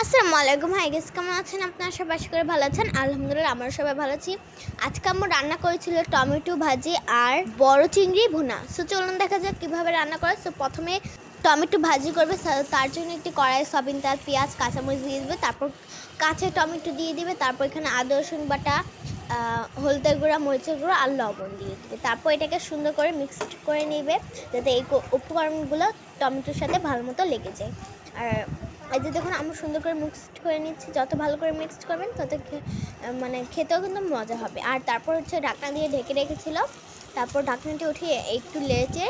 আসসালামু আলাইকুম। Hi guys, কেমন আছেন আপনারা সবাই? আশা করি ভালো আছেন। আলহামদুলিল্লাহ আমরা সবাই ভালো আছি। আজকে আমরা রান্না করেছিল টমেটো ভাজি আর বড় চিংড়ি ভুনা। সো চলুন দেখা যাক কীভাবে রান্না করে। সো প্রথমে টমেটো ভাজি করবে, তার জন্য একটি কড়াই সয়াবিন তেল, পেঁয়াজ, কাঁচামরিচ দিয়ে দেবে, তারপর কাঁচা টমেটো দিয়ে দিবে, তারপর এখানে আদা রসুন বাটা, হলদের গুঁড়া, মরিচের গুঁড়া আর লবণ দিয়ে দেবে। তারপর এটাকে সুন্দর করে মিক্সড করে নেবে যাতে এই উপকরণগুলো টমেটোর সাথে ভালো মতো লেগে যায়। আর এই যে দেখুন আমরা সুন্দর করে মিক্সড করে নিচ্ছি। যত ভালো করে মিক্সড করবেন তত খেতেও কিন্তু মজা হবে। আর তারপর ঢাকনা দিয়ে ঢেকে রেখেছিল, তারপর ঢাকনাটি উঠিয়ে একটু লেচে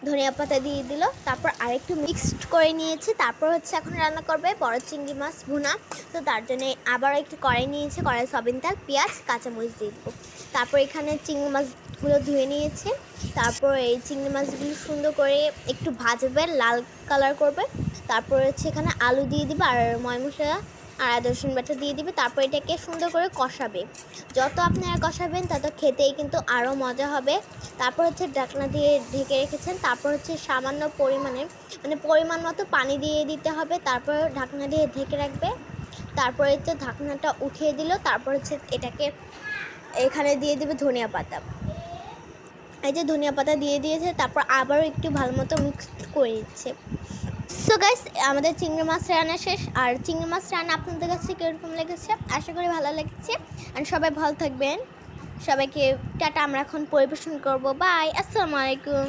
ধনিয়া পাতা দিয়ে দিল, তারপর আরেকটু মিক্সড করে নিয়েছি। তারপর এখন রান্না করবে বড় চিংড়ি মাছ ভুনা। তো তার জন্য আবার একটু কড়াই নিয়েছি, কড়াই সয়াবিন তেল, পেঁয়াজ, কাঁচামরিচ দিয়ে দেবো। তারপর এখানে চিংড়ি মাছগুলো ধুয়ে নিয়েছি। তারপর এই চিংড়ি মাছগুলো সুন্দর করে একটু ভাজবে, লাল কালার করবে। তারপর এখানে আলু দিয়ে দিবে আর ময় মশলা আর আদা রসুন বাটা দিয়ে দিবে। তারপর এটাকে সুন্দর করে কষাবে। যত আপনারা কষাবেন তত খেতেই কিন্তু আরও মজা হবে। তারপর ঢাকনা দিয়ে ঢেকে রেখেছেন। তারপর সামান্য পরিমাণে পরিমাণ মতো পানি দিয়ে দিতে হবে। তারপর ঢাকনা দিয়ে ঢেকে রাখবে। তারপর ঢাকনাটা উঠিয়ে দিল। তারপর এটাকে এখানে দিয়ে দিবে ধনিয়া পাতা। এই যে ধনিয়া পাতা দিয়ে দিয়েছে। তারপর আবারও একটু ভালো মতো মিক্স করে দিচ্ছে। সো গাইস, আমাদের চিংড়ি মাছ রান্না শেষ। আর চিংড়ি মাছ রান্না আপনাদের কাছে কীরকম লেগেছে? আশা করি ভালো লেগেছে। আর সবাই ভালো থাকবেন। সবাইকে টাটা। আমরা এখন পরিবেশন করব। বাই, আসসালামু আলাইকুম।